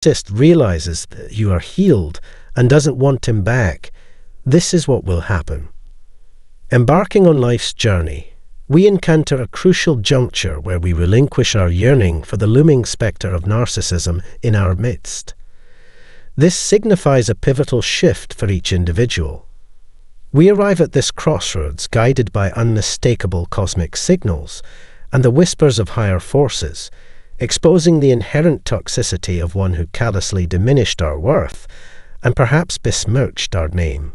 narcissist realizes that you are healed and doesn't want him back, this is what will happen. Embarking on life's journey, we encounter a crucial juncture where we relinquish our yearning for the looming specter of narcissism in our midst. This signifies a pivotal shift for each individual. We arrive at this crossroads guided by unmistakable cosmic signals and the whispers of higher forces, exposing the inherent toxicity of one who callously diminished our worth and perhaps besmirched our name.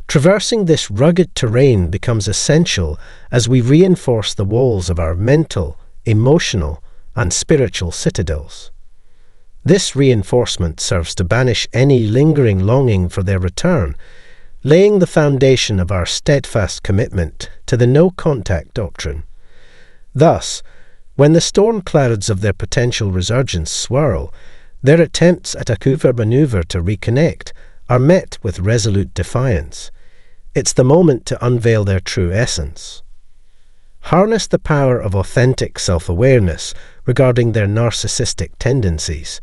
Traversing this rugged terrain becomes essential as we reinforce the walls of our mental, emotional, and spiritual citadels. This reinforcement serves to banish any lingering longing for their return, laying the foundation of our steadfast commitment to the no-contact doctrine. Thus, when the storm clouds of their potential resurgence swirl, their attempts at a Hoover maneuver to reconnect are met with resolute defiance. It's the moment to unveil their true essence. Harness the power of authentic self-awareness regarding their narcissistic tendencies,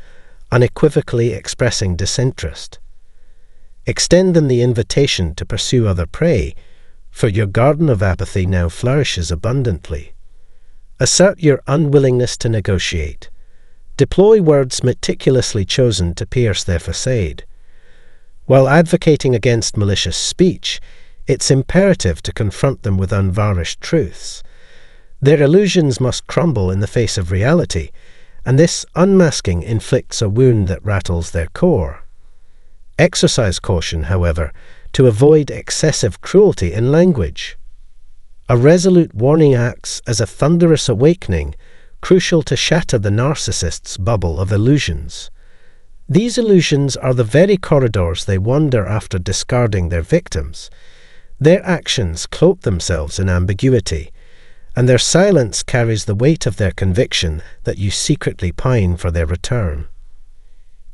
unequivocally expressing disinterest. Extend them the invitation to pursue other prey, for your garden of apathy now flourishes abundantly. Assert your unwillingness to negotiate. Deploy words meticulously chosen to pierce their facade. While advocating against malicious speech, it's imperative to confront them with unvarnished truths. Their illusions must crumble in the face of reality, and this unmasking inflicts a wound that rattles their core. Exercise caution, however, to avoid excessive cruelty in language. A resolute warning acts as a thunderous awakening, crucial to shatter the narcissist's bubble of illusions. These illusions are the very corridors they wander after discarding their victims. Their actions cloak themselves in ambiguity, and their silence carries the weight of their conviction that you secretly pine for their return.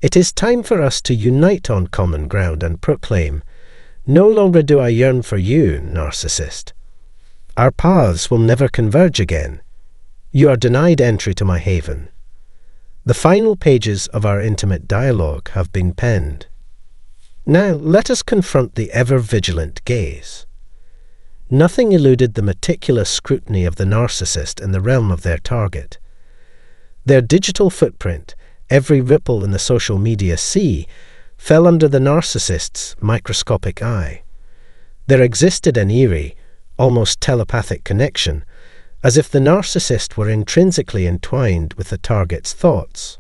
It is time for us to unite on common ground and proclaim, "No longer do I yearn for you, narcissist. Our paths will never converge again. You are denied entry to my haven." The final pages of our intimate dialogue have been penned. Now let us confront the ever-vigilant gaze. Nothing eluded the meticulous scrutiny of the narcissist in the realm of their target. Their digital footprint, every ripple in the social media sea, fell under the narcissist's microscopic eye. There existed an eerie, almost telepathic connection, as if the narcissist were intrinsically entwined with the target's thoughts.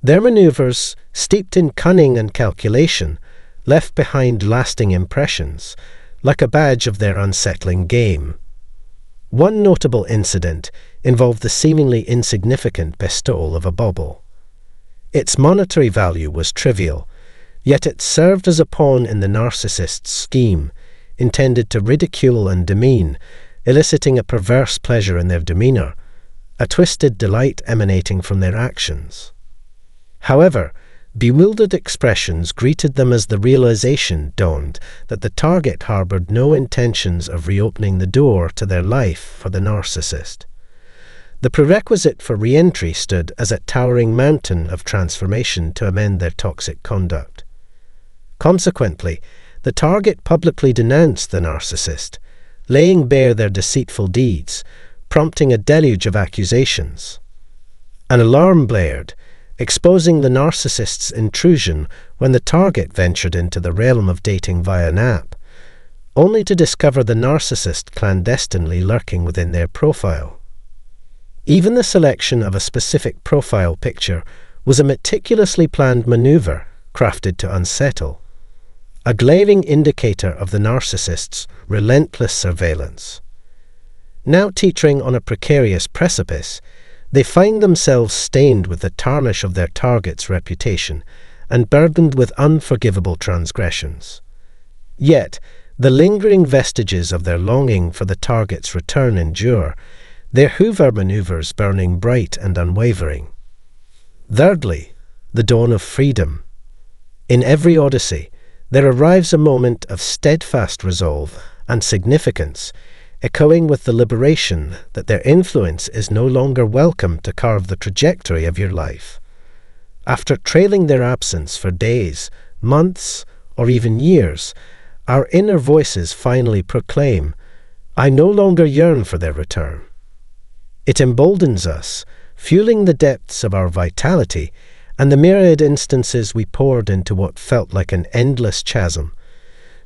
Their maneuvers, steeped in cunning and calculation, left behind lasting impressions, like a badge of their unsettling game. One notable incident involved the seemingly insignificant bestowal of a bauble. Its monetary value was trivial, yet it served as a pawn in the narcissist's scheme, intended to ridicule and demean, eliciting a perverse pleasure in their demeanor, a twisted delight emanating from their actions. However, bewildered expressions greeted them as the realization dawned that the target harbored no intentions of reopening the door to their life for the narcissist. The prerequisite for re-entry stood as a towering mountain of transformation to amend their toxic conduct. Consequently, the target publicly denounced the narcissist, laying bare their deceitful deeds, prompting a deluge of accusations. An alarm blared, exposing the narcissist's intrusion when the target ventured into the realm of dating via an app, only to discover the narcissist clandestinely lurking within their profile. Even the selection of a specific profile picture was a meticulously planned maneuver crafted to unsettle, a glaring indicator of the narcissist's relentless surveillance. Now teetering on a precarious precipice, they find themselves stained with the tarnish of their target's reputation and burdened with unforgivable transgressions. Yet, the lingering vestiges of their longing for the target's return endure, their Hoover maneuvers burning bright and unwavering. Thirdly, the dawn of freedom. In every odyssey, there arrives a moment of steadfast resolve and significance, echoing with the liberation that their influence is no longer welcome to carve the trajectory of your life. After trailing their absence for days, months, or even years, our inner voices finally proclaim, "I no longer yearn for their return." It emboldens us, fueling the depths of our vitality and the myriad instances we poured into what felt like an endless chasm,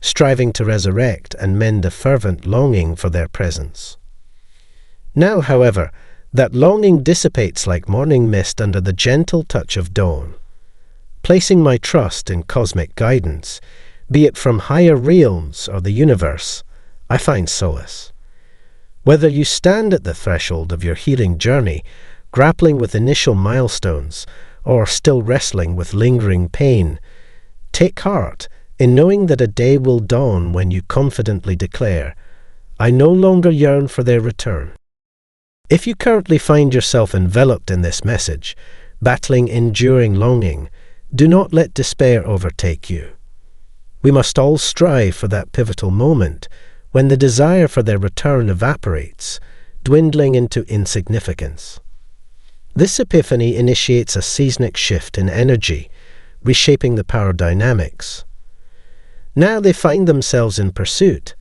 striving to resurrect and mend a fervent longing for their presence. Now, however, that longing dissipates like morning mist under the gentle touch of dawn. Placing my trust in cosmic guidance, be it from higher realms or the universe, I find solace. Whether you stand at the threshold of your healing journey, grappling with initial milestones, or still wrestling with lingering pain, take heart in knowing that a day will dawn when you confidently declare, "I no longer yearn for their return." If you currently find yourself enveloped in this message, battling enduring longing, do not let despair overtake you. We must all strive for that pivotal moment when the desire for their return evaporates, dwindling into insignificance. This epiphany initiates a seismic shift in energy, reshaping the power dynamics. Now they find themselves in pursuit.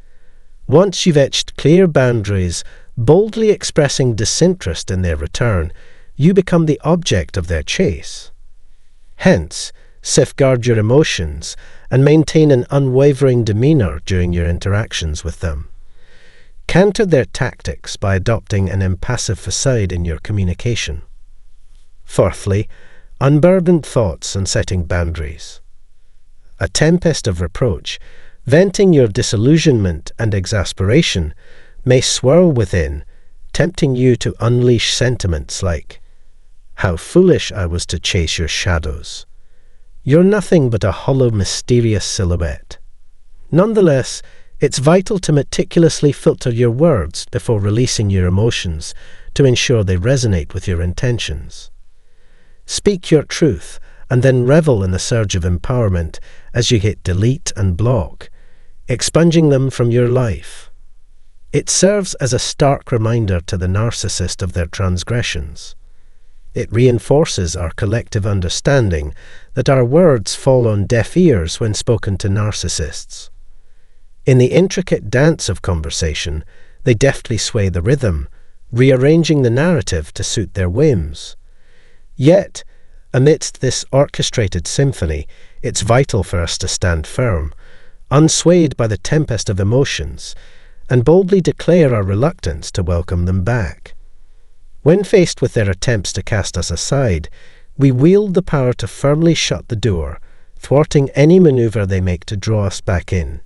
Once you've etched clear boundaries, boldly expressing disinterest in their return, you become the object of their chase. Hence, safeguard your emotions and maintain an unwavering demeanor during your interactions with them. Counter their tactics by adopting an impassive facade in your communication. Fourthly, unburdened thoughts and setting boundaries. A tempest of reproach, venting your disillusionment and exasperation, may swirl within, tempting you to unleash sentiments like, "How foolish I was to chase your shadows. You're nothing but a hollow, mysterious silhouette." Nonetheless, it's vital to meticulously filter your words before releasing your emotions to ensure they resonate with your intentions. Speak your truth and then revel in the surge of empowerment as you hit delete and block, expunging them from your life. It serves as a stark reminder to the narcissist of their transgressions. It reinforces our collective understanding that our words fall on deaf ears when spoken to narcissists. In the intricate dance of conversation, they deftly sway the rhythm, rearranging the narrative to suit their whims. Yet, amidst this orchestrated symphony, it's vital for us to stand firm, unswayed by the tempest of emotions, and boldly declare our reluctance to welcome them back. When faced with their attempts to cast us aside, we wield the power to firmly shut the door, thwarting any maneuver they make to draw us back in.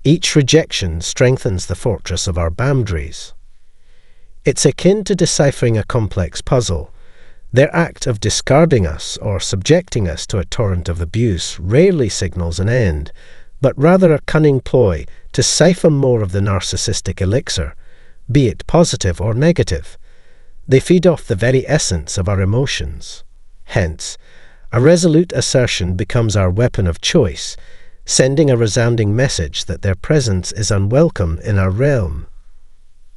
Each rejection strengthens the fortress of our boundaries. It's akin to deciphering a complex puzzle. Their act of discarding us or subjecting us to a torrent of abuse rarely signals an end, but rather a cunning ploy to siphon more of the narcissistic elixir, be it positive or negative. They feed off the very essence of our emotions. Hence, a resolute assertion becomes our weapon of choice, sending a resounding message that their presence is unwelcome in our realm.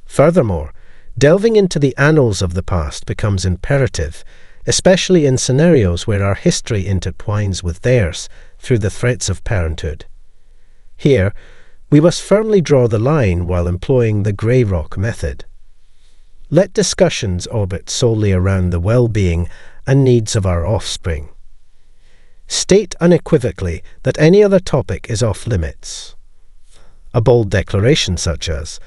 Furthermore, delving into the annals of the past becomes imperative, especially in scenarios where our history intertwines with theirs through the threats of parenthood. Here, we must firmly draw the line while employing the grey rock method. Let discussions orbit solely around the well-being and needs of our offspring. State unequivocally that any other topic is off limits. A bold declaration such as,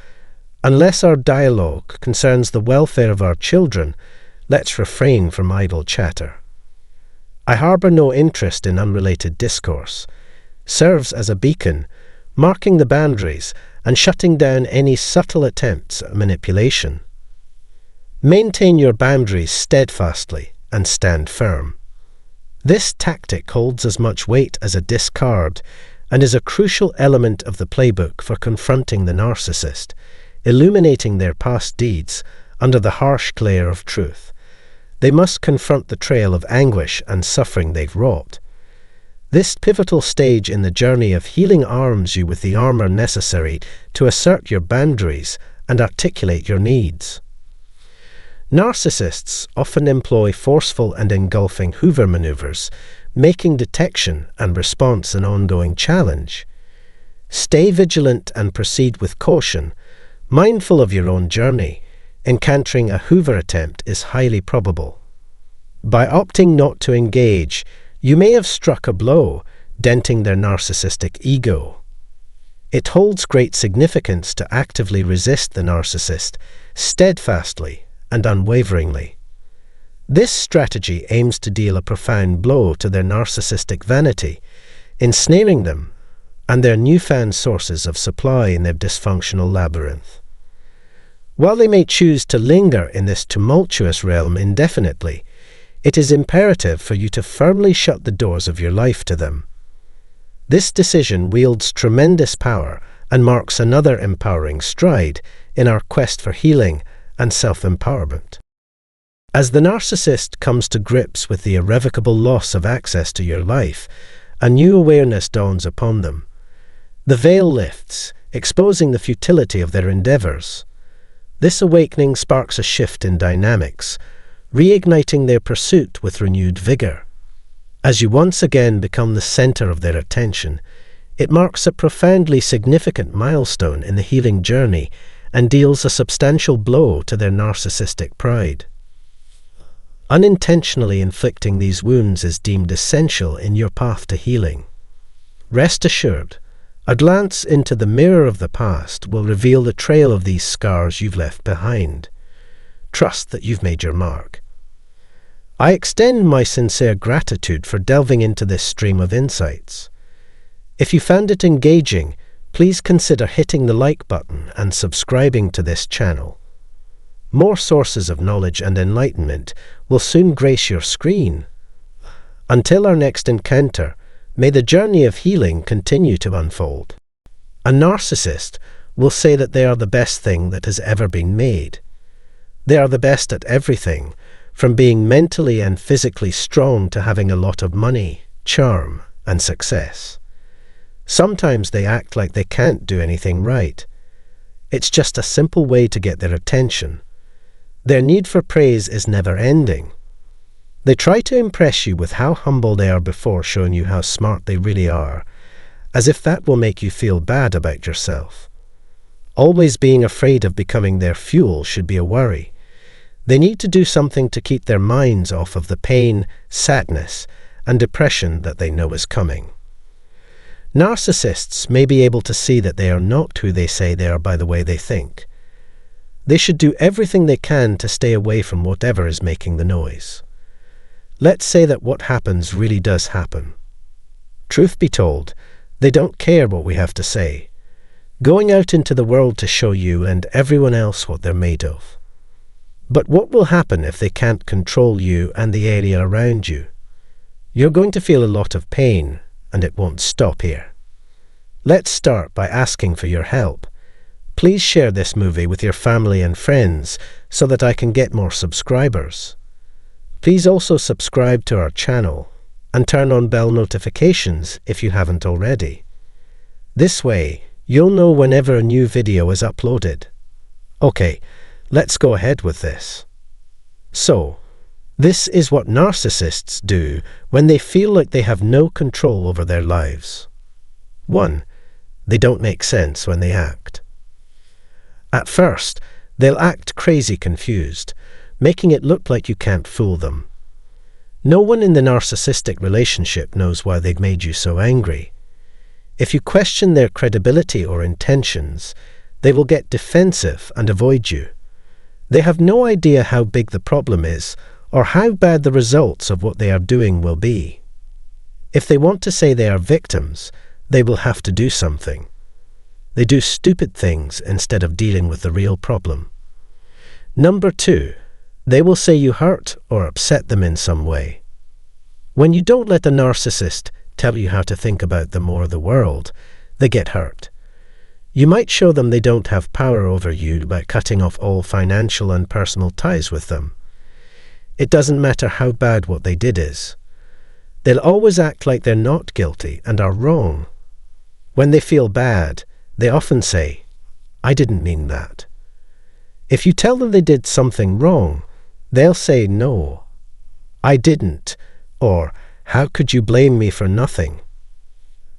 "Unless our dialogue concerns the welfare of our children, let's refrain from idle chatter." "I harbour no interest in unrelated discourse," serves as a beacon, marking the boundaries and shutting down any subtle attempts at manipulation. Maintain your boundaries steadfastly and stand firm. This tactic holds as much weight as a discard and is a crucial element of the playbook for confronting the narcissist, illuminating their past deeds under the harsh glare of truth. They must confront the trail of anguish and suffering they've wrought. This pivotal stage in the journey of healing arms you with the armor necessary to assert your boundaries and articulate your needs. Narcissists often employ forceful and engulfing Hoover maneuvers, making detection and response an ongoing challenge. Stay vigilant and proceed with caution, mindful of your own journey. Encountering a Hoover attempt is highly probable. By opting not to engage, you may have struck a blow, denting their narcissistic ego. It holds great significance to actively resist the narcissist, steadfastly and unwaveringly. This strategy aims to deal a profound blow to their narcissistic vanity, ensnaring them and their newfound sources of supply in their dysfunctional labyrinth. While they may choose to linger in this tumultuous realm indefinitely, it is imperative for you to firmly shut the doors of your life to them. This decision wields tremendous power and marks another empowering stride in our quest for healing and self-empowerment. As the narcissist comes to grips with the irrevocable loss of access to your life, a new awareness dawns upon them. The veil lifts, exposing the futility of their endeavors. This awakening sparks a shift in dynamics, reigniting their pursuit with renewed vigor. As you once again become the center of their attention, it marks a profoundly significant milestone in the healing journey and deals a substantial blow to their narcissistic pride. Unintentionally inflicting these wounds is deemed essential in your path to healing. Rest assured, a glance into the mirror of the past will reveal the trail of these scars you've left behind. Trust that you've made your mark. I extend my sincere gratitude for delving into this stream of insights. If you found it engaging, please consider hitting the like button and subscribing to this channel. More sources of knowledge and enlightenment will soon grace your screen. Until our next encounter, may the journey of healing continue to unfold. A narcissist will say that they are the best thing that has ever been made. They are the best at everything, from being mentally and physically strong to having a lot of money, charm, and success. Sometimes they act like they can't do anything right. It's just a simple way to get their attention. Their need for praise is never-ending. They try to impress you with how humble they are before showing you how smart they really are, as if that will make you feel bad about yourself. Always being afraid of becoming their fuel should be a worry. They need to do something to keep their minds off of the pain, sadness, and depression that they know is coming. Narcissists may be able to see that they are not who they say they are by the way they think. They should do everything they can to stay away from whatever is making the noise. Let's say that what happens really does happen. Truth be told, they don't care what we have to say, going out into the world to show you and everyone else what they're made of. But what will happen if they can't control you and the area around you? You're going to feel a lot of pain, and it won't stop here. Let's start by asking for your help. Please share this movie with your family and friends so that I can get more subscribers. Please also subscribe to our channel and turn on bell notifications if you haven't already. This way, you'll know whenever a new video is uploaded. Okay, let's go ahead with this. So, this is what narcissists do when they feel like they have no control over their lives. 1. They don't make sense when they act. At first, they'll act crazy confused, making it look like you can't fool them. No one in the narcissistic relationship knows why they've made you so angry. If you question their credibility or intentions, they will get defensive and avoid you. They have no idea how big the problem is or how bad the results of what they are doing will be. If they want to say they are victims, they will have to do something. They do stupid things instead of dealing with the real problem. Number 2, they will say you hurt or upset them in some way. When you don't let a narcissist tell you how to think about them or the world, they get hurt. You might show them they don't have power over you by cutting off all financial and personal ties with them. It doesn't matter how bad what they did is. They'll always act like they're not guilty and are wrong. When they feel bad, they often say, "I didn't mean that." If you tell them they did something wrong, They'll say, "No, I didn't," or "How could you blame me for nothing?"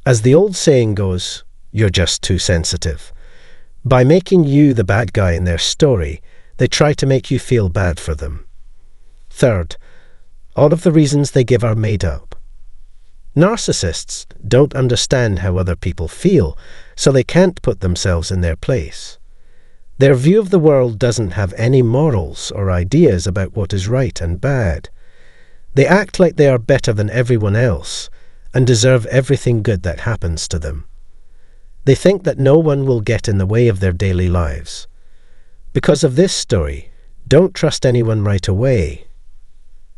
As the old saying goes, you're just too sensitive. By making you the bad guy in their story, they try to make you feel bad for them. Third, all of the reasons they give are made up. Narcissists don't understand how other people feel, so they can't put themselves in their place. Their view of the world doesn't have any morals or ideas about what is right and bad. They act like they are better than everyone else and deserve everything good that happens to them. They think that no one will get in the way of their daily lives. Because of this story, don't trust anyone right away.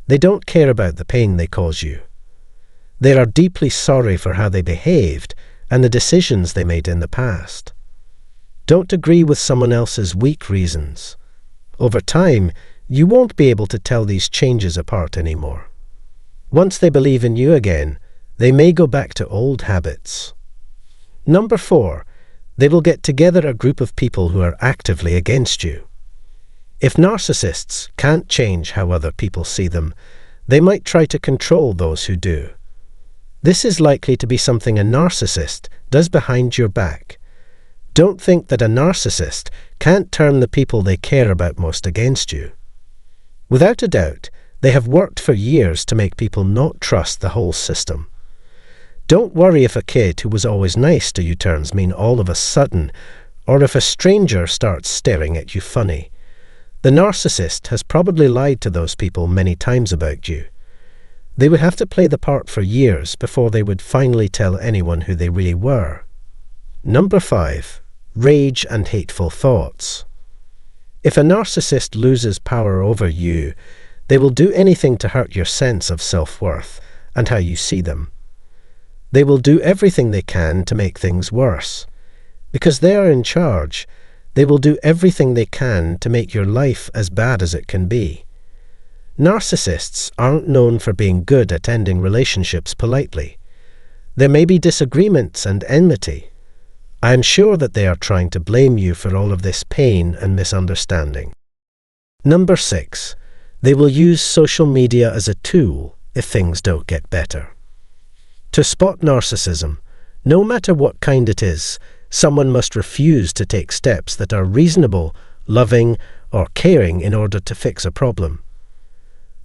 They don't care about the pain they cause you. They are deeply sorry for how they behaved and the decisions they made in the past. Don't agree with someone else's weak reasons. Over time, you won't be able to tell these changes apart anymore. Once they believe in you again, they may go back to old habits. Number 4, they will get together a group of people who are actively against you. If narcissists can't change how other people see them, they might try to control those who do. This is likely to be something a narcissist does behind your back. Don't think that a narcissist can't turn the people they care about most against you. Without a doubt, they have worked for years to make people not trust the whole system. Don't worry if a kid who was always nice to you turns mean all of a sudden, or if a stranger starts staring at you funny. The narcissist has probably lied to those people many times about you. They would have to play the part for years before they would finally tell anyone who they really were. Number 5, rage and hateful thoughts. If a narcissist loses power over you, they will do anything to hurt your sense of self-worth and how you see them. They will do everything they can to make things worse. Because they are in charge, they will do everything they can to make your life as bad as it can be. Narcissists aren't known for being good at ending relationships politely. There may be disagreements and enmity. I am sure that they are trying to blame you for all of this pain and misunderstanding. Number 6, they will use social media as a tool if things don't get better. To spot narcissism, no matter what kind it is, someone must refuse to take steps that are reasonable, loving, or caring in order to fix a problem.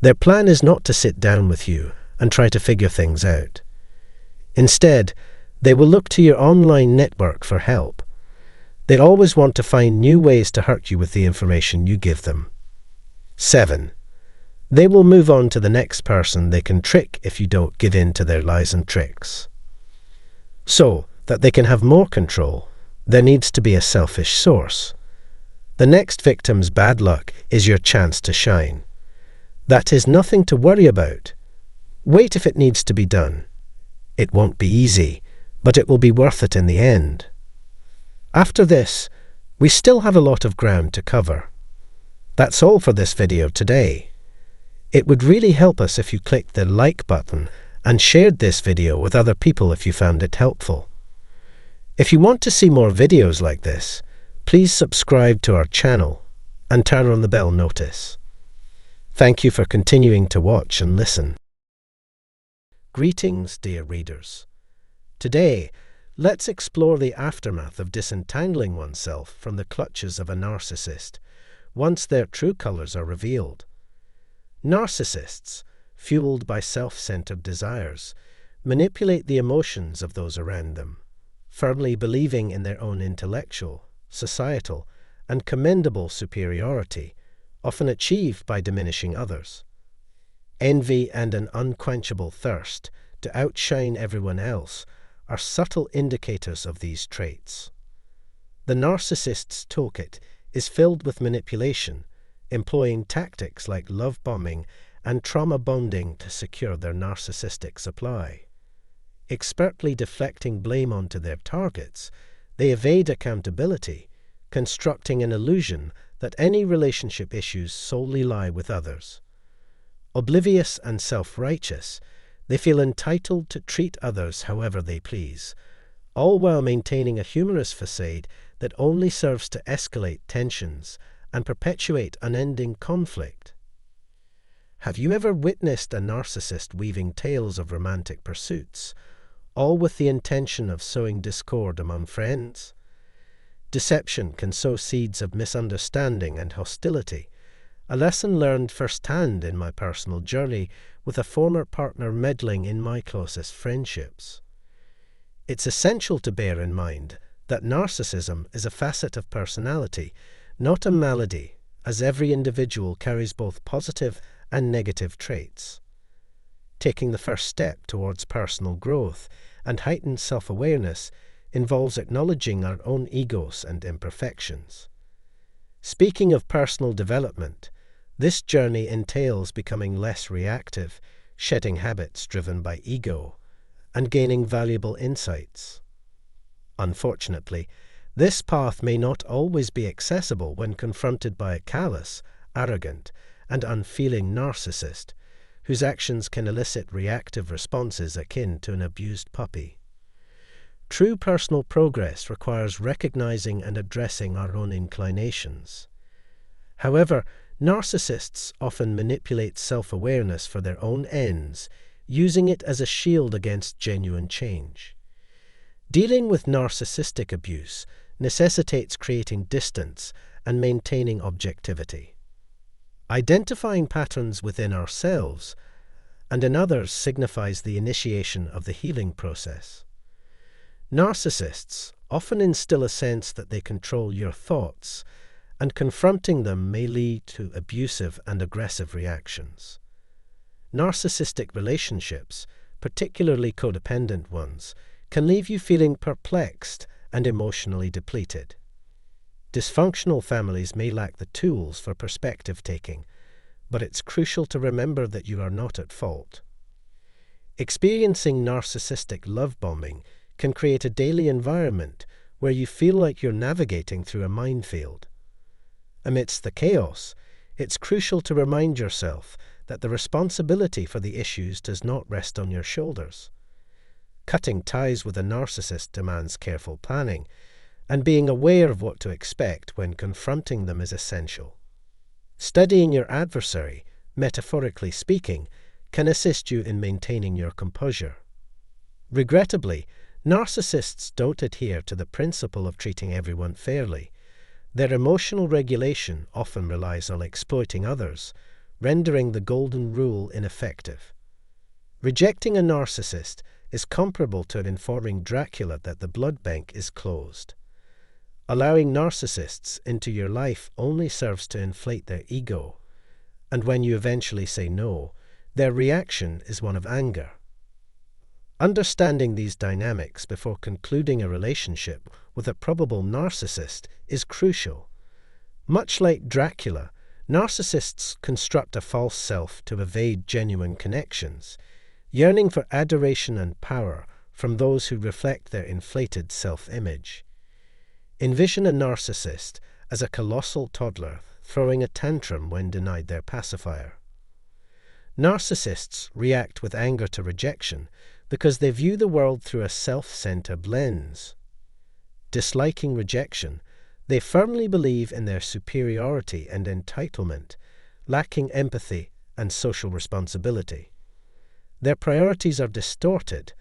Their plan is not to sit down with you and try to figure things out. Instead, they will look to your online network for help. They'll always want to find new ways to hurt you with the information you give them. 7. They will move on to the next person they can trick if you don't give in to their lies and tricks. So that they can have more control, there needs to be a selfish source. The next victim's bad luck is your chance to shine. That is nothing to worry about. Wait if it needs to be done. It won't be easy, but it will be worth it in the end. After this, we still have a lot of ground to cover. That's all for this video today. It would really help us if you clicked the like button and shared this video with other people if you found it helpful. If you want to see more videos like this, please subscribe to our channel and turn on the bell notice. Thank you for continuing to watch and listen. Greetings, dear readers. Today, let's explore the aftermath of disentangling oneself from the clutches of a narcissist once their true colors are revealed. Narcissists, fueled by self-centered desires, manipulate the emotions of those around them, firmly believing in their own intellectual, societal, and commendable superiority, often achieved by diminishing others. Envy and an unquenchable thirst to outshine everyone else are subtle indicators of these traits. The narcissist's toolkit is filled with manipulation, employing tactics like love bombing and trauma bonding to secure their narcissistic supply. Expertly deflecting blame onto their targets, they evade accountability, constructing an illusion that any relationship issues solely lie with others. Oblivious and self-righteous, they feel entitled to treat others however they please, all while maintaining a humorous facade that only serves to escalate tensions and perpetuate unending conflict. Have you ever witnessed a narcissist weaving tales of romantic pursuits, all with the intention of sowing discord among friends? Deception can sow seeds of misunderstanding and hostility, a lesson learned firsthand in my personal journey with a former partner meddling in my closest friendships. It's essential to bear in mind that narcissism is a facet of personality, not a malady, as every individual carries both positive and negative traits. Taking the first step towards personal growth and heightened self-awareness involves acknowledging our own egos and imperfections. Speaking of personal development, this journey entails becoming less reactive, shedding habits driven by ego, and gaining valuable insights. Unfortunately, this path may not always be accessible when confronted by a callous, arrogant, and unfeeling narcissist, whose actions can elicit reactive responses akin to an abused puppy. True personal progress requires recognizing and addressing our own inclinations. However, narcissists often manipulate self-awareness for their own ends, using it as a shield against genuine change. Dealing with narcissistic abuse necessitates creating distance and maintaining objectivity. Identifying patterns within ourselves and in others signifies the initiation of the healing process. Narcissists often instill a sense that they control your thoughts, and confronting them may lead to abusive and aggressive reactions. Narcissistic relationships, particularly codependent ones, can leave you feeling perplexed and emotionally depleted. Dysfunctional families may lack the tools for perspective-taking, but it's crucial to remember that you are not at fault. Experiencing narcissistic love bombing can create a daily environment where you feel like you're navigating through a minefield. Amidst the chaos, it's crucial to remind yourself that the responsibility for the issues does not rest on your shoulders. Cutting ties with a narcissist demands careful planning, and being aware of what to expect when confronting them is essential. Studying your adversary, metaphorically speaking, can assist you in maintaining your composure. Regrettably, narcissists don't adhere to the principle of treating everyone fairly. Their emotional regulation often relies on exploiting others, rendering the golden rule ineffective. Rejecting a narcissist is comparable to informing Dracula that the blood bank is closed. Allowing narcissists into your life only serves to inflate their ego, and when you eventually say no, their reaction is one of anger. Understanding these dynamics before concluding a relationship with a probable narcissist is crucial. Much like Dracula, narcissists construct a false self to evade genuine connections, yearning for adoration and power from those who reflect their inflated self-image. Envision a narcissist as a colossal toddler throwing a tantrum when denied their pacifier. Narcissists react with anger to rejection because they view the world through a self-centered lens. Disliking rejection, they firmly believe in their superiority and entitlement, lacking empathy and social responsibility. Their priorities are distorted,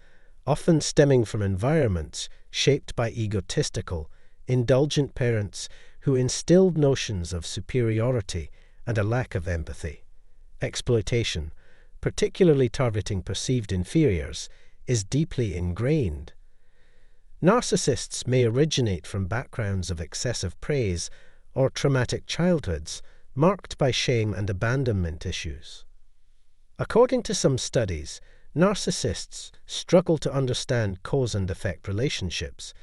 often stemming from environments shaped by egotistical, indulgent parents who instilled notions of superiority and a lack of empathy. Exploitation, particularly targeting perceived inferiors, is deeply ingrained. Narcissists may originate from backgrounds of excessive praise or traumatic childhoods marked by shame and abandonment issues. According to some studies, narcissists struggle to understand cause and effect relationships,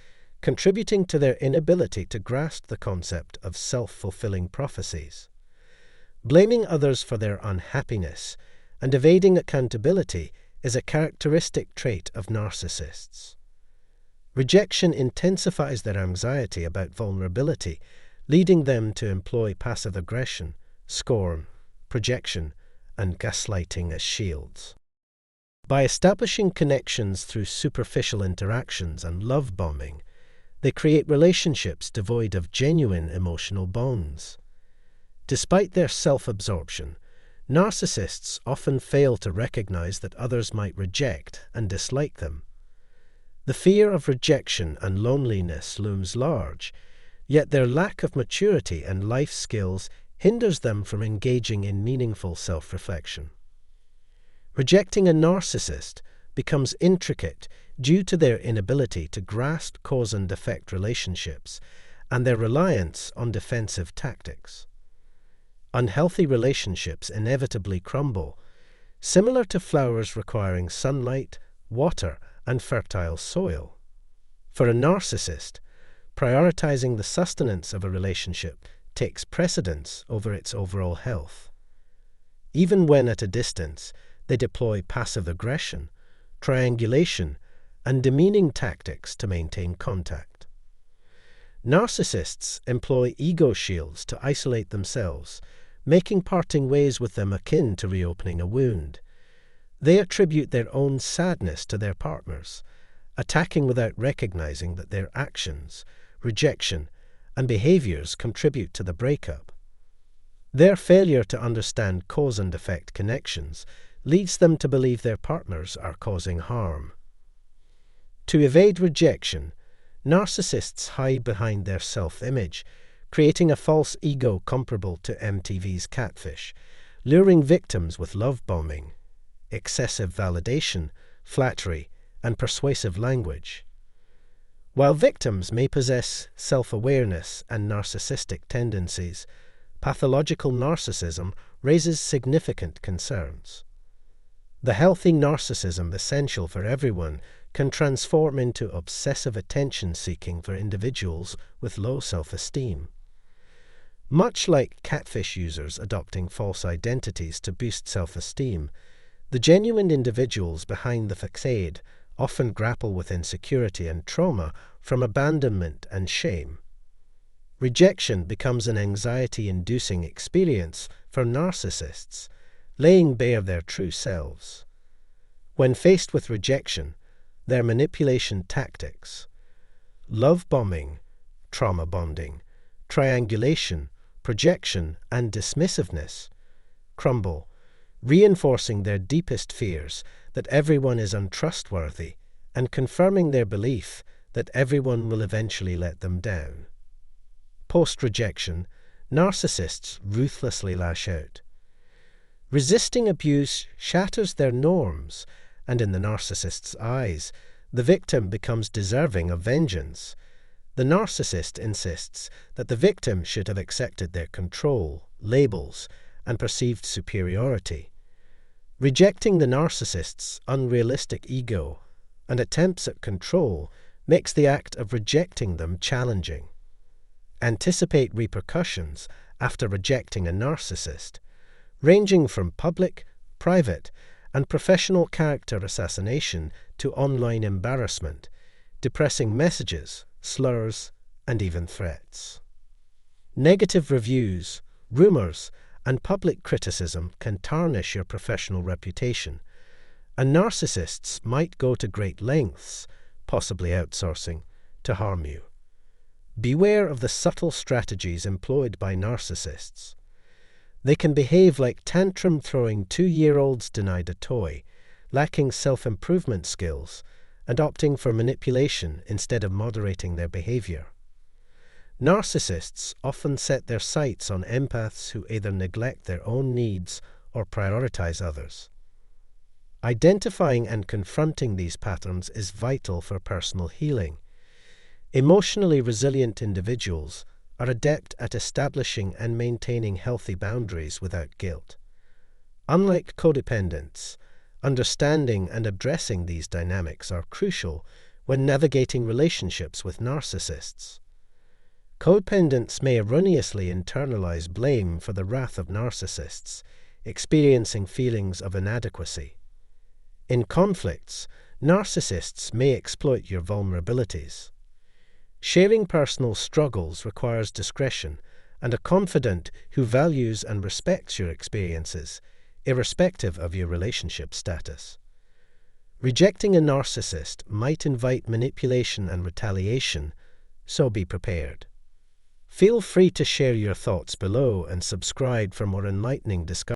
contributing to their inability to grasp the concept of self-fulfilling prophecies. Blaming others for their unhappiness and evading accountability is a characteristic trait of narcissists. Rejection intensifies their anxiety about vulnerability, leading them to employ passive aggression, scorn, projection, and gaslighting as shields. By establishing connections through superficial interactions and love bombing, they create relationships devoid of genuine emotional bonds. Despite their self-absorption, Narcissists often fail to recognize that others might reject and dislike them. The fear of rejection and loneliness looms large, yet their lack of maturity and life skills hinders them from engaging in meaningful self-reflection. Rejecting a narcissist becomes intricate due to their inability to grasp cause and effect relationships and their reliance on defensive tactics. Unhealthy relationships inevitably crumble, similar to flowers requiring sunlight, water, and fertile soil. For a narcissist, prioritizing the sustenance of a relationship takes precedence over its overall health. Even when at a distance, they deploy passive aggression, triangulation, and demeaning tactics to maintain contact. Narcissists employ ego shields to isolate themselves, making parting ways with them akin to reopening a wound. They attribute their own sadness to their partners, attacking without recognizing that their actions, rejection, and behaviors contribute to the breakup. Their failure to understand cause and effect connections leads them to believe their partners are causing harm. To evade rejection, narcissists hide behind their self-image, creating a false ego comparable to MTV's Catfish, luring victims with love bombing, excessive validation, flattery, and persuasive language. While victims may possess self-awareness and narcissistic tendencies, pathological narcissism raises significant concerns. The healthy narcissism essential for everyone can transform into obsessive attention-seeking for individuals with low self-esteem. Much like catfish users adopting false identities to boost self-esteem, the genuine individuals behind the facade often grapple with insecurity and trauma from abandonment and shame. Rejection becomes an anxiety-inducing experience for narcissists, laying bare their true selves. When faced with rejection, their manipulation tactics, love bombing, trauma bonding, triangulation, projection, and dismissiveness, crumble, reinforcing their deepest fears that everyone is untrustworthy and confirming their belief that everyone will eventually let them down. Post-rejection, narcissists ruthlessly lash out. Resisting abuse shatters their norms, and in the narcissist's eyes, the victim becomes deserving of vengeance. The narcissist insists that the victim should have accepted their control, labels, and perceived superiority. Rejecting the narcissist's unrealistic ego and attempts at control makes the act of rejecting them challenging. Anticipate repercussions after rejecting a narcissist, ranging from public, private, and professional character assassination to online embarrassment, depressing messages, slurs, and even threats. Negative reviews, rumors, and public criticism can tarnish your professional reputation, and narcissists might go to great lengths, possibly outsourcing, to harm you. Beware of the subtle strategies employed by narcissists. They can behave like tantrum-throwing 2-year-olds denied a toy, lacking self-improvement skills, and opting for manipulation instead of moderating their behavior. Narcissists often set their sights on empaths who either neglect their own needs or prioritize others. Identifying and confronting these patterns is vital for personal healing. Emotionally resilient individuals are adept at establishing and maintaining healthy boundaries without guilt. Unlike codependents, understanding and addressing these dynamics are crucial when navigating relationships with narcissists. Codependents may erroneously internalize blame for the wrath of narcissists, experiencing feelings of inadequacy. In conflicts, narcissists may exploit your vulnerabilities. Sharing personal struggles requires discretion and a confidant who values and respects your experiences, irrespective of your relationship status. Rejecting a narcissist might invite manipulation and retaliation, so be prepared. Feel free to share your thoughts below and subscribe for more enlightening discussions.